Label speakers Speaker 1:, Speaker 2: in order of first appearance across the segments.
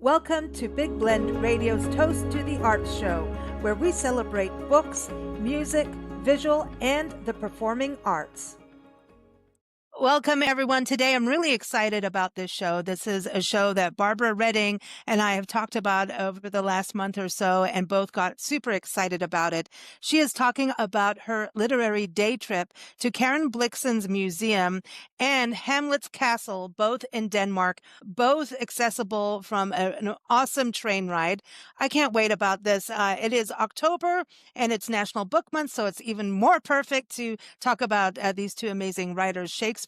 Speaker 1: Welcome to Big Blend Radio's Toast to the Arts Show, where we celebrate books, music, visual, and the performing arts. Welcome, everyone. Today, I'm really excited about this show. This is a show that Barbara Redding and I have talked about over the last month or so, and both got super excited about it. She is talking about her literary day trip to Karen Blixen's Museum and Hamlet's Castle, both in Denmark, both accessible from an awesome train ride. I can't wait about this. It is October, and it's National Book Month, so it's even more perfect to talk about these two amazing writers, Shakespeare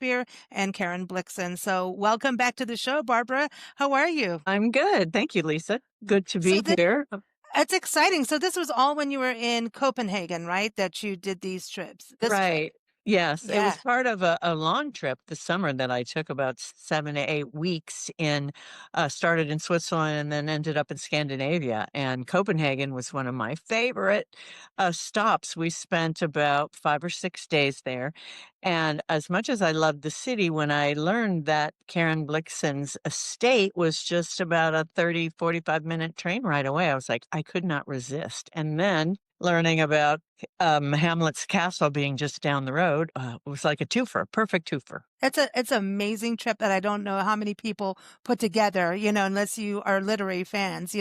Speaker 1: and Karen Blixen. So welcome back to the show, Barbara. How are you?
Speaker 2: I'm good. Thank you, Lisa. Good to be here.
Speaker 1: It's exciting. So this was all when you were in Copenhagen, right? That you did these trips.
Speaker 2: Right. Yes.
Speaker 1: Yeah.
Speaker 2: It was part of a long trip this summer that I took about 7 to 8 weeks started in Switzerland and then ended up in Scandinavia. And Copenhagen was one of my favorite stops. We spent about 5 or 6 days there. And as much as I loved the city, when I learned that Karen Blixen's estate was just about a 30, 45-minute train ride away, I was like, I could not resist. And then learning about Hamlet's castle being just down the road was like a twofer, perfect twofer.
Speaker 1: It's an amazing trip that I don't know how many people put together, unless you are literary fans,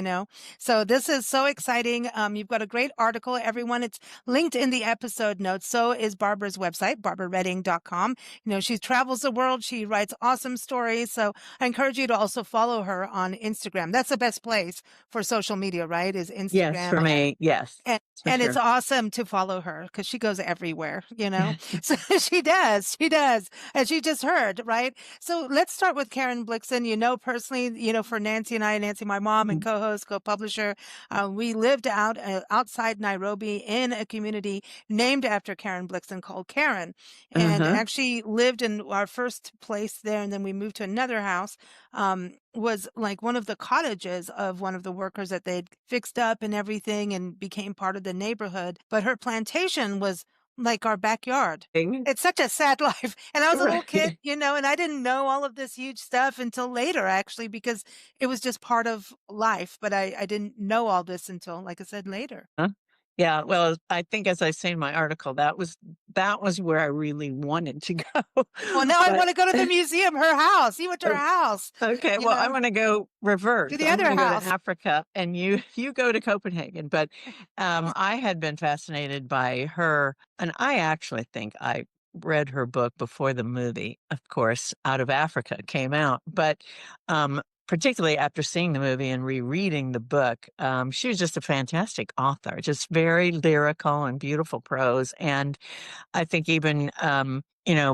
Speaker 1: So this is so exciting. You've got a great article, everyone. It's linked in the episode notes. So is Barbara's website, barbararedding.com. She travels the world. She writes awesome stories. So I encourage you to also follow her on Instagram. That's the best place for social media, right? Is Instagram.
Speaker 2: Yes, for me. Yes.
Speaker 1: And
Speaker 2: sure.
Speaker 1: It's awesome to follow her because she goes everywhere, So she does. As you just heard, right? So let's start with Karen Blixen. Personally, for Nancy and I, Nancy, my mom and co-host, co-publisher, we lived outside Nairobi in a community named after Karen Blixen called Karen, and actually lived in our first place there. And then we moved to another house, was like one of the cottages of one of the workers that they'd fixed up and everything and became part of the neighborhood. But her plantation was like our backyard. It's such a sad life. And I was a little kid, and I didn't know all of this huge stuff until later, actually, because it was just part of life. But I didn't know all this until, like I said, later.
Speaker 2: Huh? Yeah, well, I think as I say in my article, that was where I really wanted to go.
Speaker 1: Well, now I want to go to the museum, her house. You went to her house.
Speaker 2: Okay, well, I want to go reverse.
Speaker 1: To the other house.
Speaker 2: Go to Africa, and you go to Copenhagen. But I had been fascinated by her, and I actually think I read her book before the movie, of course, Out of Africa came out. But particularly after seeing the movie and rereading the book, she was just a fantastic author, just very lyrical and beautiful prose. And I think even,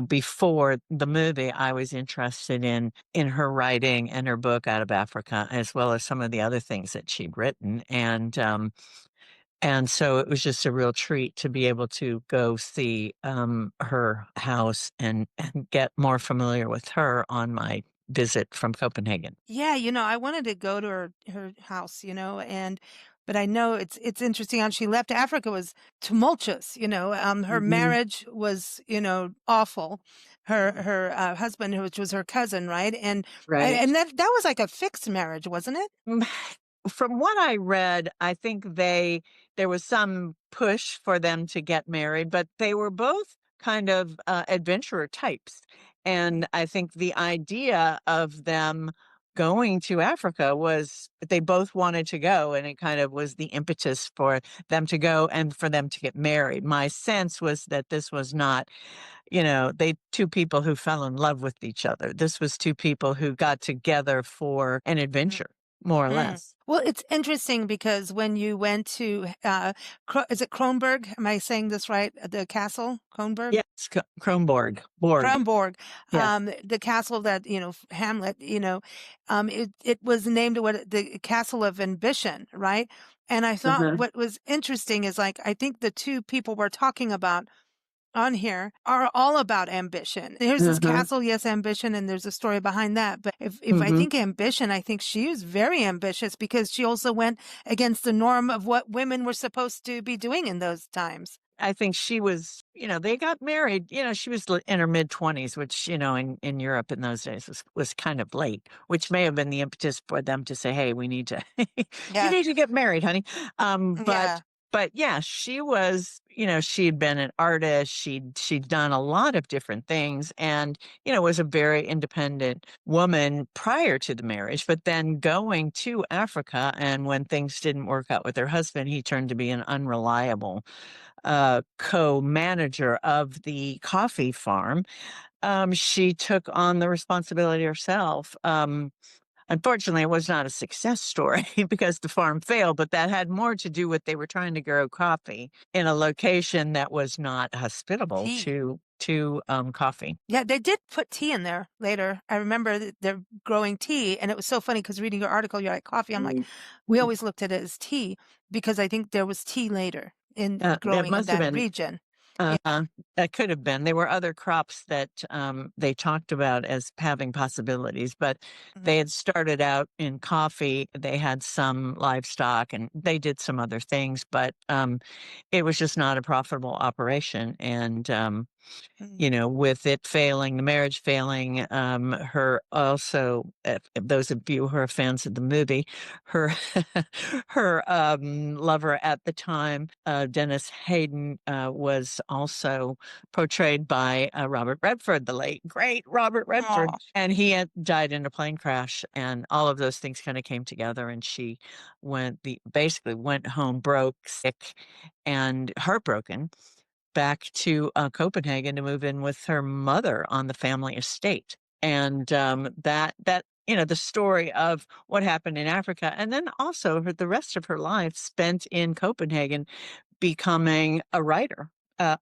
Speaker 2: before the movie, I was interested in her writing and her book Out of Africa, as well as some of the other things that she'd written. And so it was just a real treat to be able to go see her house and get more familiar with her on my visit from Copenhagen.
Speaker 1: Yeah, I wanted to go to her house, but I know it's interesting how she left Africa was tumultuous, her marriage was, awful. Her husband, which was her cousin, right? And that was like a fixed marriage, wasn't it?
Speaker 2: From what I read, I think there was some push for them to get married, but they were both kind of adventurer types. And I think the idea of them going to Africa was they both wanted to go, and it kind of was the impetus for them to go and for them to get married. My sense was that this was not, two people who fell in love with each other. This was two people who got together for an adventure, more or less.
Speaker 1: Well, it's interesting because when you went to, is it Kronborg? Am I saying this right? The castle, Kronborg?
Speaker 2: Yes, Kronborg.
Speaker 1: Kronborg.
Speaker 2: Yes.
Speaker 1: The castle that, Hamlet, it was named the Castle of Ambition, right? And I thought what was interesting is I think the two people we're talking about on here are all about ambition. Here's this castle, yes, ambition, and there's a story behind that. But if I think ambition, I think she was very ambitious because she also went against the norm of what women were supposed to be doing in those times.
Speaker 2: I think she was, they got married, she was in her mid-20s, which, in Europe in those days was kind of late, which may have been the impetus for them to say, "Hey, we need to you
Speaker 1: Yeah.
Speaker 2: need to get married, honey." Um, but
Speaker 1: Yeah.
Speaker 2: but yeah, she was, she'd been an artist, she'd done a lot of different things, and, was a very independent woman prior to the marriage, but then going to Africa, and when things didn't work out with her husband, he turned to be an unreliable co-manager of the coffee farm. She took on the responsibility herself. Unfortunately, it was not a success story because the farm failed, but that had more to do with they were trying to grow coffee in a location that was not hospitable
Speaker 1: Tea.
Speaker 2: to coffee.
Speaker 1: Yeah, they did put tea in there later. I remember that they're growing tea, and it was so funny because reading your article, you're like coffee. I'm like, we always looked at it as tea because I think there was tea later in
Speaker 2: It
Speaker 1: growing in
Speaker 2: must have
Speaker 1: that
Speaker 2: been.
Speaker 1: region. Yeah.
Speaker 2: Uh, that could have been. There were other crops that they talked about as having possibilities, but
Speaker 1: Mhm.
Speaker 2: they had started out in coffee. They had some livestock and they did some other things, but it was just not a profitable operation. And
Speaker 1: Mhm.
Speaker 2: with it failing, the marriage failing, her also, if those of you who are fans of the movie, her her lover at the time, Dennis Hayden, was also portrayed by Robert Redford, the late great Robert Redford,
Speaker 1: Aw.
Speaker 2: and he had died in a plane crash, and all of those things kind of came together, and she basically went home broke, sick, and heartbroken back to Copenhagen to move in with her mother on the family estate. And that the story of what happened in Africa, and then also the rest of her life spent in Copenhagen becoming a writer,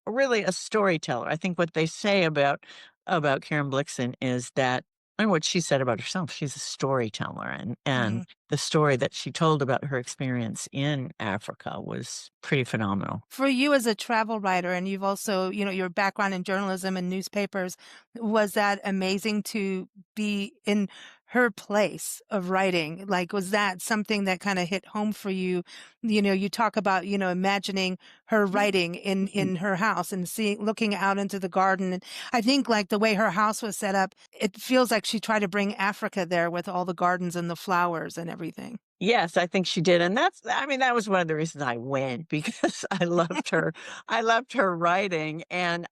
Speaker 2: really a storyteller. I think what they say about Karen Blixen is that, and what she said about herself, she's a storyteller, and
Speaker 1: Mhm.
Speaker 2: the story that she told about her experience in Africa was pretty phenomenal.
Speaker 1: For you as a travel writer, and you've also, your background in journalism and newspapers, was that amazing to be in her place of writing? Like, was that something that kind of hit home for you? You talk about, imagining her writing in her house and looking out into the garden. And I think like the way her house was set up, it feels like she tried to bring Africa there with all the gardens and the flowers and everything.
Speaker 2: Yes, I think she did, and I mean, that was one of the reasons I went because I loved her. I loved her writing, and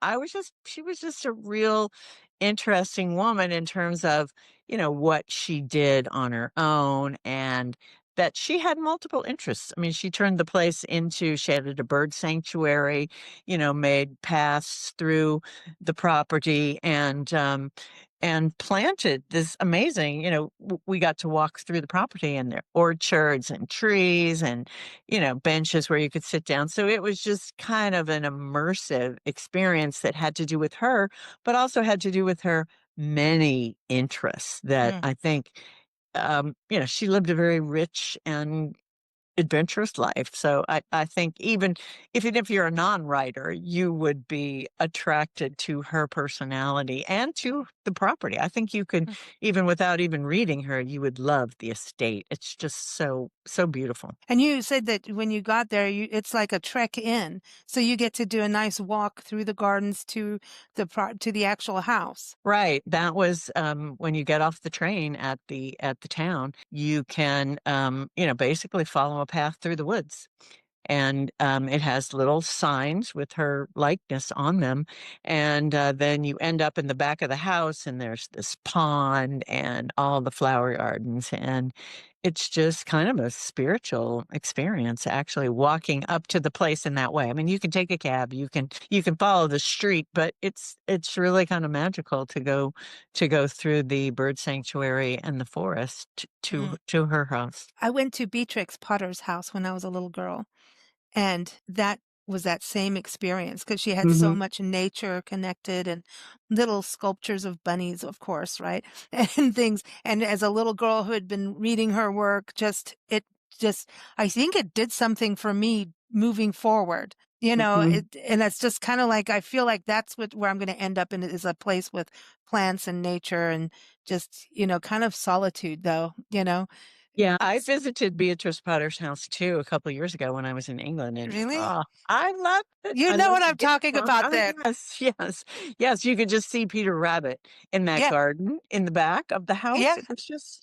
Speaker 2: she was just a real interesting woman in terms of, what she did on her own and that she had multiple interests. I mean, she added a bird sanctuary, made paths through the property and planted this amazing, we got to walk through the property and there orchards and trees and, benches where you could sit down. So it was just kind of an immersive experience that had to do with her, but also had to do with her many interests that
Speaker 1: Mm.
Speaker 2: I think, she lived a very rich and adventurous life. So I think even if you're a non-writer, you would be attracted to her personality and to the property. I think you could, even without even reading her, you would love the estate. It's just so beautiful.
Speaker 1: And you said that when you got there, it's like a trek in. So you get to do a nice walk through the gardens to to the actual house.
Speaker 2: Right. That was when you get off the train at the town, you can basically follow a path through the woods. And it has little signs with her likeness on them. And then you end up in the back of the house, and there's this pond and all the flower gardens. And it's just kind of a spiritual experience, actually walking up to the place in that way. I mean, you can take a cab, you can follow the street, but it's really kind of magical to go through the bird sanctuary and the forest
Speaker 1: Mm.
Speaker 2: to her house.
Speaker 1: I went to Beatrix Potter's house when I was a little girl, and that was that same experience because she had so
Speaker 2: Hmm.
Speaker 1: much nature connected and little sculptures of bunnies, of course, right? And things. And as a little girl who had been reading her work, just, I think it did something for me moving forward. And that's just kind of like, I feel like that's where I'm going to end up in is a place with plants and nature and just, kind of solitude though,
Speaker 2: Yeah, I visited Beatrice Potter's house too a couple of years ago when I was in England, and
Speaker 1: Really?
Speaker 2: I loved it.
Speaker 1: You
Speaker 2: I
Speaker 1: know
Speaker 2: loved
Speaker 1: what
Speaker 2: the
Speaker 1: I'm talking
Speaker 2: Ginsburg.
Speaker 1: about
Speaker 2: Oh
Speaker 1: then.
Speaker 2: yes, yes, yes. You could just see Peter Rabbit in that
Speaker 1: Yeah.
Speaker 2: garden in the back of the house.
Speaker 1: Yeah.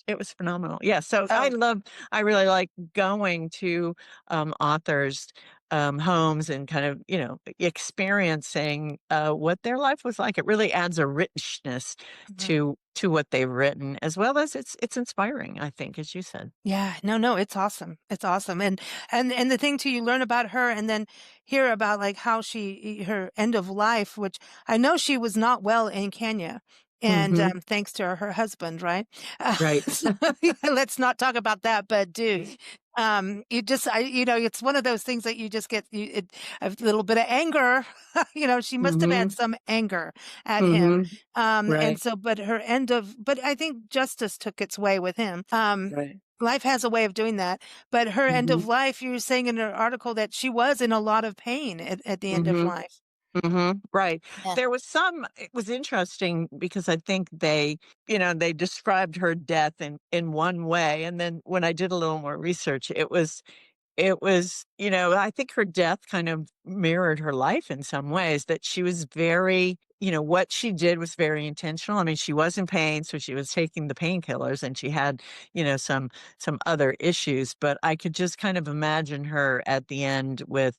Speaker 2: It was phenomenal. Yeah, so
Speaker 1: Oh.
Speaker 2: I really like going to authors' homes and kind of experiencing what their life was like. It really adds a richness
Speaker 1: Mhm.
Speaker 2: to what they've written, as well as it's inspiring, I think, as you said.
Speaker 1: Yeah, no, it's awesome. It's awesome. And the thing too, you learn about her and then hear about like how her end of life, which I know she was not well in Kenya. And
Speaker 2: Mhm.
Speaker 1: thanks to her husband, right?
Speaker 2: Right.
Speaker 1: So, yeah, let's not talk about that. But dude, it's one of those things that you just get a little bit of anger. She must have had
Speaker 2: Mhm.
Speaker 1: some anger at him.
Speaker 2: Mhm.
Speaker 1: And
Speaker 2: Right.
Speaker 1: so, but I think justice took its way with him.
Speaker 2: Right.
Speaker 1: Life has a way of doing that. But her end of
Speaker 2: Mhm.
Speaker 1: life, you were saying in her article that she was in a lot of pain at the end of
Speaker 2: Mhm.
Speaker 1: life.
Speaker 2: Mhm. Right.
Speaker 1: Yeah.
Speaker 2: It was interesting because I think they described her death in one way, and then when I did a little more research, I think her death kind of mirrored her life in some ways, that she was what she did was very intentional. I mean, she was in pain, so she was taking the painkillers and she had, some other issues, but I could just kind of imagine her at the end with,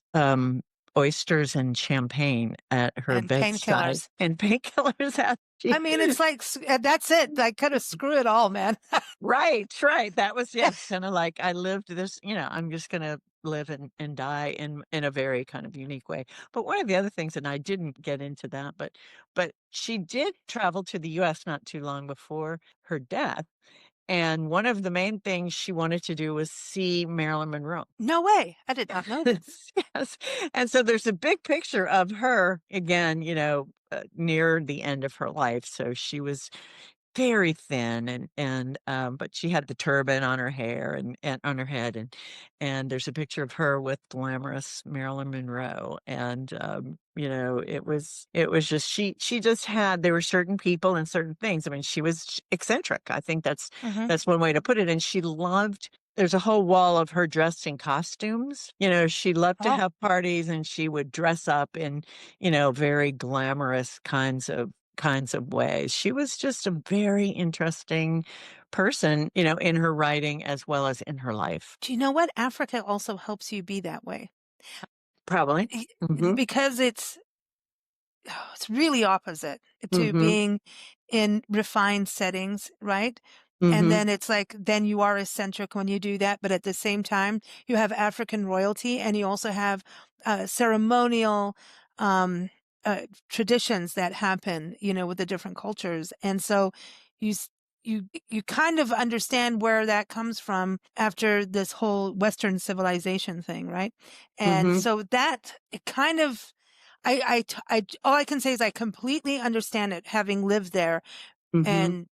Speaker 2: oysters and champagne at her
Speaker 1: And
Speaker 2: bedside
Speaker 1: painkillers.
Speaker 2: and painkillers at
Speaker 1: I mean, it's like, that's it. Like, kind of screw it all, man.
Speaker 2: Right, right. That was, yeah, kinda like I lived this, I'm just gonna live and die in a very kind of unique way. But one of the other things, and I didn't get into that, but she did travel to the US not too long before her death, and one of the main things she wanted to do was see Marilyn Monroe.
Speaker 1: No way. I did not know this.
Speaker 2: Yes, and so there's a big picture of her again, near the end of her life, so she was very thin and but she had the turban on her hair and on her head and there's a picture of her with glamorous Marilyn Monroe and it was just she just had there were certain people and certain things. I mean, she was eccentric. I think that's
Speaker 1: Hmm.
Speaker 2: that's one way to put it. And she loved there's a whole wall of her dressed in costumes. She loved to
Speaker 1: Oh,
Speaker 2: have parties and she would dress up in, very glamorous kinds of ways. She was just a very interesting person, in her writing as well as in her life.
Speaker 1: do you know what? Africa also helps you be that way.
Speaker 2: Probably.
Speaker 1: Y-
Speaker 2: Mhm.
Speaker 1: Because it's really opposite to
Speaker 2: Mhm.
Speaker 1: being in refined settings, right? And
Speaker 2: Mhm.
Speaker 1: then it's like, then you are eccentric when you do that. But at the same time, you have African royalty and you also have ceremonial um, traditions that happen, with the different cultures. And so you, s- you kind of understand where that comes from after this whole Western civilization thing, right? And
Speaker 2: Mhm.
Speaker 1: so that it kind of, all I can say is I completely understand it, having lived there
Speaker 2: Mhm.
Speaker 1: and,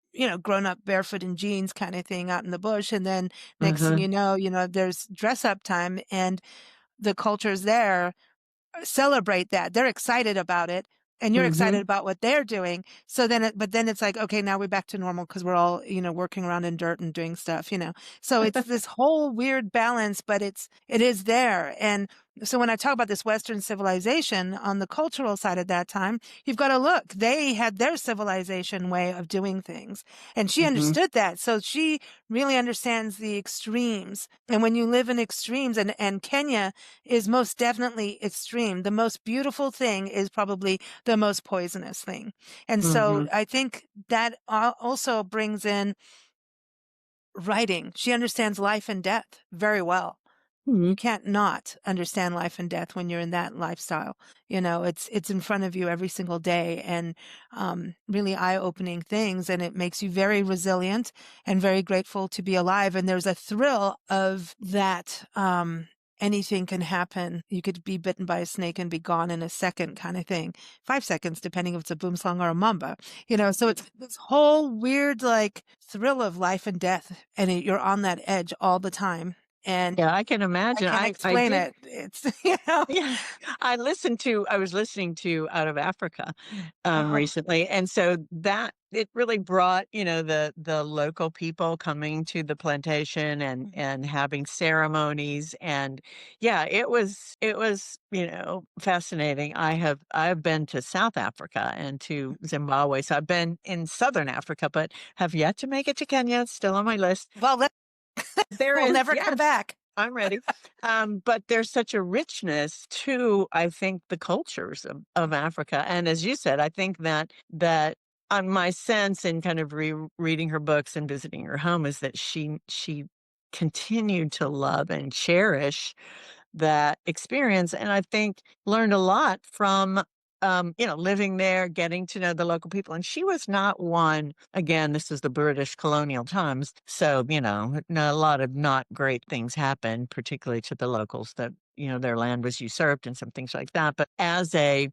Speaker 1: grown up barefoot in jeans kind of thing out in the bush. And then next thing
Speaker 2: Uh-huh.
Speaker 1: there's dress up time and the cultures there celebrate that. They're excited about it. And you're excited
Speaker 2: Mhm.
Speaker 1: about what they're doing. So but then it's like, okay, now we're back to normal because we're all, working around in dirt and doing stuff. So it's this whole weird balance, but it is there. And so when I talk about this Western civilization on the cultural side at that time, you've got to look, they had their civilization way of doing things. And she
Speaker 2: Mhm.
Speaker 1: understood that. So she really understands the extremes. And when you live in extremes and Kenya is most definitely extreme. The most beautiful thing is probably the most poisonous thing. And so
Speaker 2: Mhm.
Speaker 1: I think that also brings in writing. She understands life and death very well. You
Speaker 2: Mhm.
Speaker 1: can't not understand life and death when you're in that lifestyle. It's in front of you every single day and really eye-opening things. And it makes you very resilient and very grateful to be alive. And there's a thrill of that. Anything can happen. You could be bitten by a snake and be gone in a second kind of thing. 5 seconds, depending if it's a boomslang or a mamba. So it's this whole weird like thrill of life and death. And you're on that edge all the time And
Speaker 2: Yeah, I can
Speaker 1: I
Speaker 2: imagine.
Speaker 1: can't
Speaker 2: I
Speaker 1: explain
Speaker 2: did.
Speaker 1: it. It's, you know.
Speaker 2: Yeah, I was listening to Out of Africa,
Speaker 1: Oh,
Speaker 2: recently, and so that it really brought, the local people coming to the plantation
Speaker 1: mhm.
Speaker 2: and having ceremonies, and yeah, it was, fascinating. I've been to South Africa and to Zimbabwe, so I've been in Southern Africa, but have yet to make it to Kenya. It's still on my list.
Speaker 1: Well,
Speaker 2: There
Speaker 1: we'll
Speaker 2: is,
Speaker 1: never come
Speaker 2: yes.
Speaker 1: back.
Speaker 2: I'm ready. But there's such a richness to, I think, the cultures of Africa. And as you said, I think that on my sense in kind of reading her books and visiting her home is that she continued to love and cherish that experience, and I think learned a lot from, living there, getting to know the local people, and she was not one again, this is the British colonial times, so, a lot of not great things happened, particularly to the locals that, their land was usurped and some things like that, but as a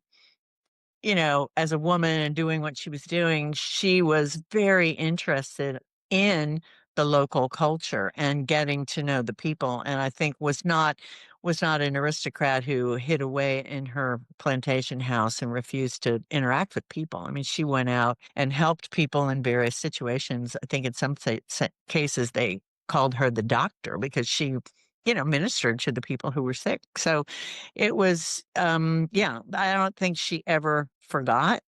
Speaker 2: woman and doing what she was doing, she was very interested in the local culture and getting to know the people. And I think was not an aristocrat who hid away in her plantation house and refused to interact with people. I mean, she went out and helped people in various situations. I think in some cases they called her the doctor because she, ministered to the people who were sick. So it was, yeah, I don't think she ever forgot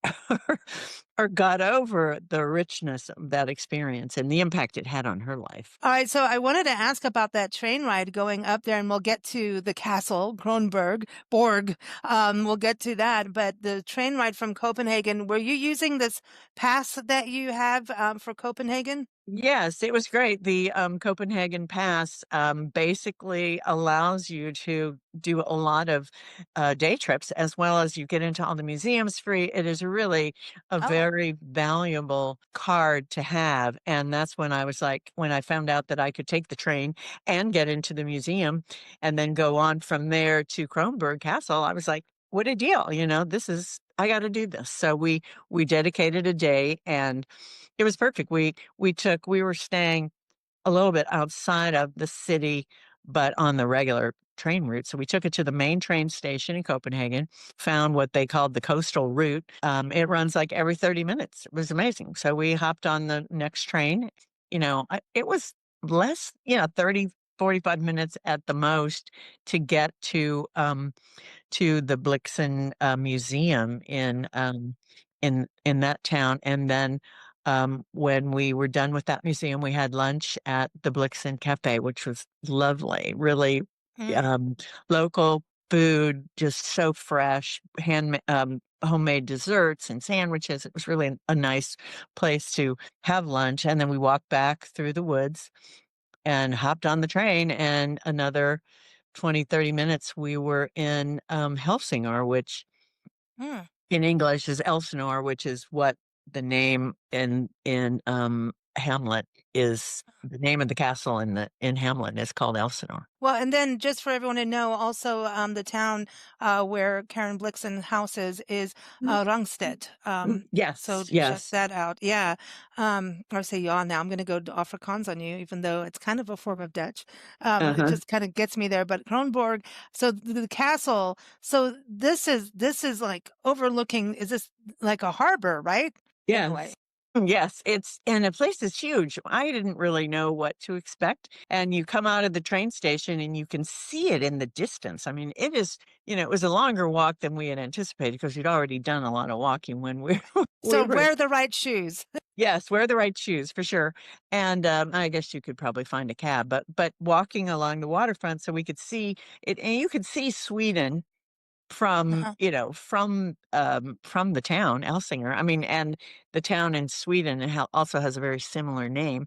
Speaker 2: or got over the richness of that experience and the impact it had on her life.
Speaker 1: All right, so I wanted to ask about that train ride going up there, and we'll get to the castle, Kronborg, Borg. We'll get to that. But the train ride from Copenhagen, were you using this pass that you have for Copenhagen?
Speaker 2: Yes, it was great. The Copenhagen Pass basically allows you to do a lot of day trips as well as you get into all the museums free. It is really a
Speaker 1: Oh,
Speaker 2: very valuable card to have. And that's when I was like, when I found out that I could take the train and get into the museum and then go on from there to Kronborg Castle, I was like, what a deal. I got to do this. So we dedicated a day and it was perfect. We were staying a little bit outside of the city, but on the regular train route. So we took it to the main train station in Copenhagen, found what they called the coastal route. It runs like every 30 minutes. It was amazing. So we hopped on the next train. It was less, 30, 45 minutes at the most to get to the Blixen Museum in that town, and then when we were done with that museum, we had lunch at the Blixen Cafe, which was lovely. Really
Speaker 1: mm,
Speaker 2: um, local food, just so fresh, homemade desserts and sandwiches. It was really a nice place to have lunch, and then we walked back through the woods and hopped on the train, and another 20, 30 minutes, we were in, Helsingor, which
Speaker 1: mm.
Speaker 2: in English is Elsinore, which is what the name in Hamlet is. The name of the castle in Hamlet is called Elsinore.
Speaker 1: Well, and then just for everyone to know, also the town where Karen Blixen house is Rangstedt. So
Speaker 2: Yes,
Speaker 1: check
Speaker 2: yes.
Speaker 1: that out. Yeah. Or say ja now. I'm going to go to Afrikaans on you, even though it's kind of a form of Dutch. It
Speaker 2: Uh-huh.
Speaker 1: just kind of gets me there. But Kronborg, so the castle. So this is like overlooking. Is this like a harbor, right? In a way.
Speaker 2: Yes. Yes, and the place is huge. I didn't really know what to expect. And you come out of the train station and you can see it in the distance. I mean, it was a longer walk than we had anticipated because we'd already done a lot of walking when we we
Speaker 1: So
Speaker 2: were
Speaker 1: wear the right shoes.
Speaker 2: yes, wear the right shoes for sure. And I guess you could probably find a cab, but walking along the waterfront so we could see it, and you could see Sweden from,
Speaker 1: Uh-huh.
Speaker 2: from the town, Elsinger. I mean, and the town in Sweden also has a very similar name.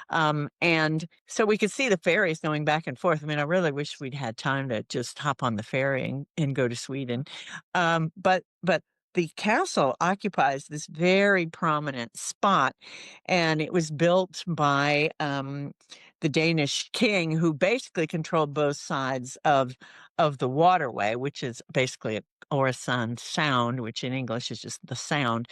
Speaker 2: And so we could see the ferries going back and forth. I mean, I really wish we'd had time to just hop on the ferry and go to Sweden. But the castle occupies this very prominent spot, and it was built by the Danish king, who basically controlled both sides of the waterway, which is basically a Oresund Sound, which in English is just the Sound,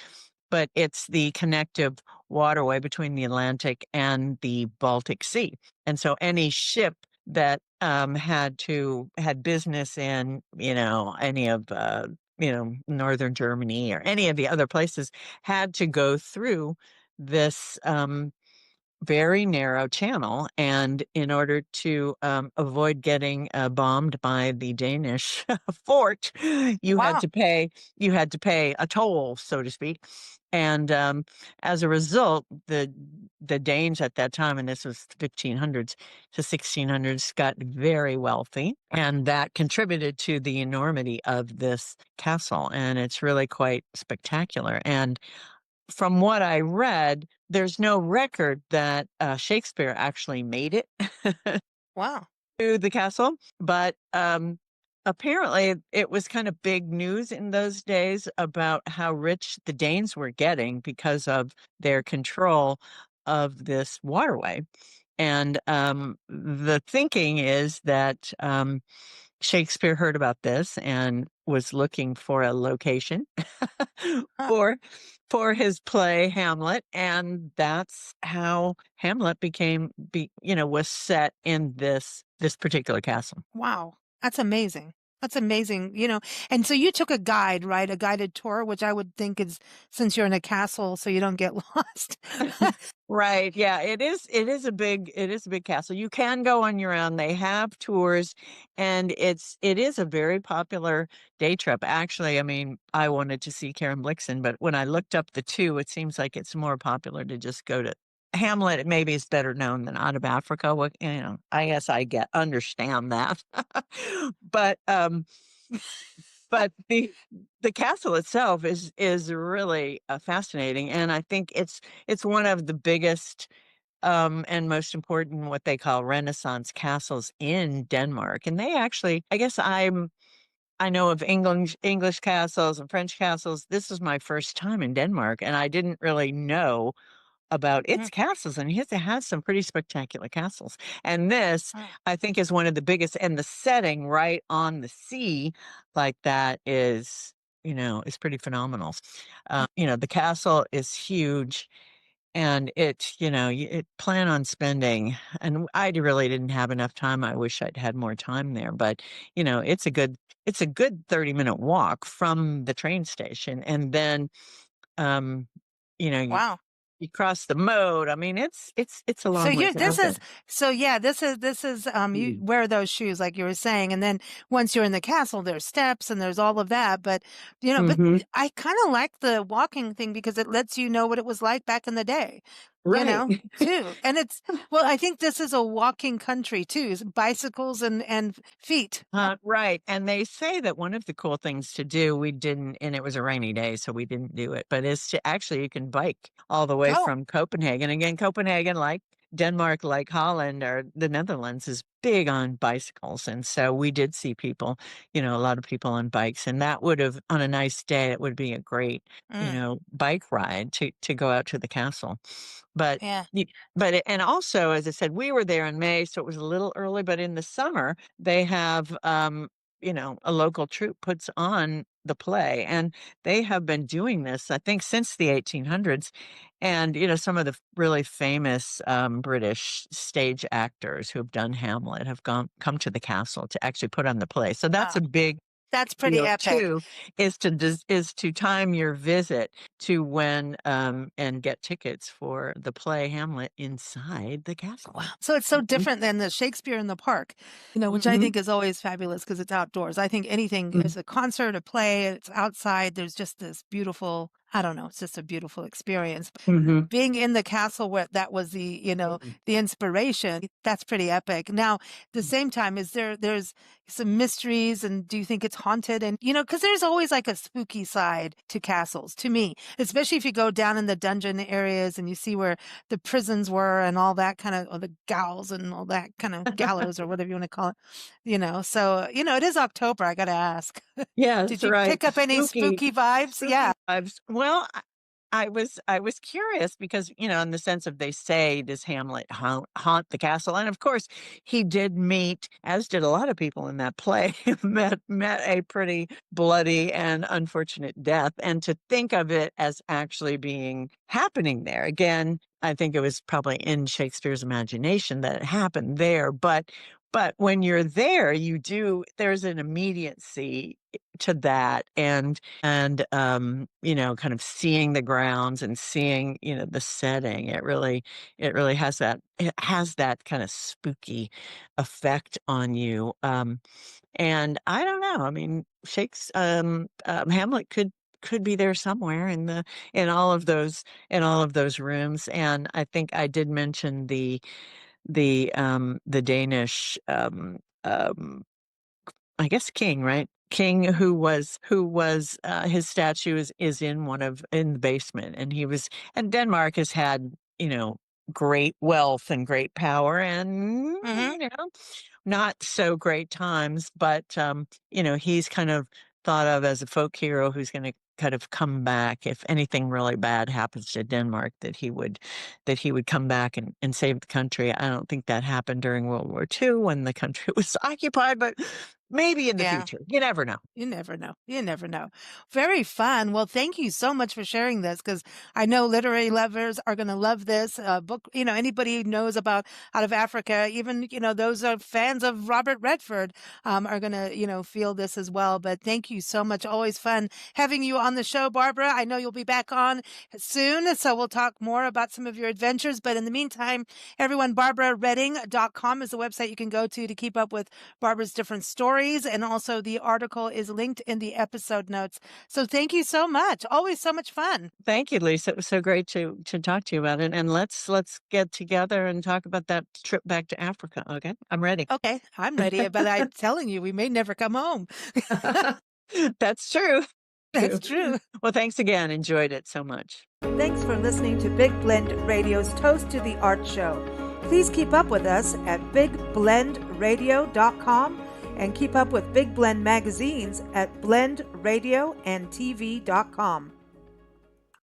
Speaker 2: but it's the connective waterway between the Atlantic and the Baltic Sea. And so any ship had business in, any of, northern Germany or any of the other places, had to go through this very narrow channel, and in order to avoid getting bombed by the Danish fort, you had
Speaker 1: Wow.
Speaker 2: to pay a toll, so to speak. And as a result, the Danes at that time, and this was 1500s to 1600s, got very wealthy, and that contributed to the enormity of this castle. And it's really quite spectacular. And from what I read, there's no record that Shakespeare actually made it
Speaker 1: Wow.
Speaker 2: to the castle, but apparently it was kind of big news in those days about how rich the Danes were getting because of their control of this waterway. And the thinking is that Shakespeare heard about this and was looking for a location
Speaker 1: Huh.
Speaker 2: for his play Hamlet, and that's how Hamlet was set in this particular castle.
Speaker 1: Wow. That's amazing. That's amazing. And so you took a guide, right? A guided tour, which I would think is, since you're in a castle, so you don't get lost.
Speaker 2: Right. Yeah, it is a big castle. You can go on your own. They have tours, and it is a very popular day trip. Actually, I mean, I wanted to see Karen Blixen, but when I looked up the two, it seems like it's more popular to just go to Hamlet. It maybe is better known than Out of Africa. What, I guess I understand that. But the castle itself is really fascinating, and I think it's one of the biggest and most important, what they call Renaissance castles in Denmark. And they actually, I guess, I know of English castles and French castles. This is my first time in Denmark, and I didn't really know about its
Speaker 1: Mhm.
Speaker 2: castles, and it has some pretty spectacular castles. And this,
Speaker 1: Wow.
Speaker 2: I think, is one of the biggest, and the setting right on the sea like that is pretty phenomenal. The castle is huge, and it plan on spending, and I really didn't have enough time. I wish I'd had more time there, but it's a good 30-minute walk from the train station, and then um, you
Speaker 1: Wow.
Speaker 2: cross the moat. I mean, it's a
Speaker 1: So
Speaker 2: long
Speaker 1: you're
Speaker 2: ways
Speaker 1: this
Speaker 2: out there.
Speaker 1: is so yeah, this is you
Speaker 2: Mm.
Speaker 1: wear those shoes like you were saying, and then once you're in the castle there's steps and there's all of that, but
Speaker 2: Mhm.
Speaker 1: I kind of like the walking thing because it lets you know what it was like back in the day,
Speaker 2: Right.
Speaker 1: too. And well, I think this is a walking country too, bicycles and feet.
Speaker 2: Right. And they say that one of the cool things to do, we didn't, and it was a rainy day, so we didn't do it, but is to actually, you can bike all the way
Speaker 1: Oh,
Speaker 2: from Copenhagen. Again, Copenhagen, like Denmark, like Holland or the Netherlands, is big on bicycles. And so we did see people, a lot of people on bikes. And that would have, on a nice day, it would be a great,
Speaker 1: mm,
Speaker 2: bike ride to go out to the castle. But
Speaker 1: yeah.
Speaker 2: and also, as I said, we were there in May, so it was a little early, but in the summer, they have, a local troupe puts on the play, and they have been doing this, I think, since the 1800s. And, some of the really famous British stage actors who have done Hamlet have come to the castle to actually put on the play. So that's
Speaker 1: Wow,
Speaker 2: a big
Speaker 1: that's pretty
Speaker 2: deal
Speaker 1: epic.
Speaker 2: too, is to time your visit to when, and get tickets for the play Hamlet inside the
Speaker 1: Wow.
Speaker 2: castle.
Speaker 1: So it's so
Speaker 2: Mhm,
Speaker 1: different than the Shakespeare in the park, which I
Speaker 2: mhm,
Speaker 1: think is always fabulous because it's outdoors. I think anything
Speaker 2: mhm,
Speaker 1: is a concert, a play, it's outside. There's just this beautiful, I don't know, it's just a beautiful experience.
Speaker 2: mhm,
Speaker 1: Being in the castle where that was
Speaker 2: mhm.
Speaker 1: the inspiration, that's pretty epic. Now, at the same time, there's some mysteries, and do you think it's haunted? And, because there's always like a spooky side to castles, to me, especially if you go down in the dungeon areas and you see where the prisons were and all that kind of, or the gals and all that kind of gallows or whatever you want to call it, So, it is October. I got to ask, did
Speaker 2: Yes,
Speaker 1: you
Speaker 2: right.
Speaker 1: pick up any
Speaker 2: Spooky,
Speaker 1: spooky vibes?
Speaker 2: spooky
Speaker 1: Yeah.
Speaker 2: vibes. Well, I was curious because, in the sense of, they say, does Hamlet haunt the castle? And of course, he did meet, as did a lot of people in that play, met a pretty bloody and unfortunate death. And to think of it as actually being happening there again, I think it was probably in Shakespeare's imagination that it happened there. But But when you're there, there's an immediacy to that, kind of seeing the grounds and seeing, the setting. It really has that kind of spooky effect on you. And I don't know. I mean, Hamlet could be there somewhere in all of those rooms. And I think I did mention the Danish, I guess king, right? King who was his statue is in the basement, and Denmark has had, great wealth and great power, and
Speaker 1: Hmm.
Speaker 2: not so great times, but he's kind of thought of as a folk hero who's going to kind of come back if anything really bad happens to Denmark, that he would come back and save the country. I don't think that happened during World War II when the country was occupied, but maybe in the
Speaker 1: Yeah.
Speaker 2: future. You never know.
Speaker 1: You never know. You never know. Very fun. Well, thank you so much for sharing this, because I know literary lovers are going to love this book. Anybody who knows about out of Africa, even, those are fans of Robert Redford, are going to, feel this as well. But thank you so much. Always fun having you on the show, Barbara. I know you'll be back on soon, so we'll talk more about some of your adventures. But in the meantime, everyone, barbararedding.com is the website you can go to keep up with Barbara's different stories. And also the article is linked in the episode notes. So thank you so much. Always so much fun.
Speaker 2: Thank you, Lisa. It was so great to talk to you about it. And let's get together and talk about that trip back to Africa. Okay, I'm ready.
Speaker 1: Okay, I'm ready, but I'm telling you, we may never come home.
Speaker 2: That's true.
Speaker 1: That's true.
Speaker 2: Well, thanks again. Enjoyed it so much.
Speaker 1: Thanks for listening to Big Blend Radio's Toast to the Art Show. Please keep up with us at bigblendradio.com and keep up with Big Blend magazines at blendradioandtv.com.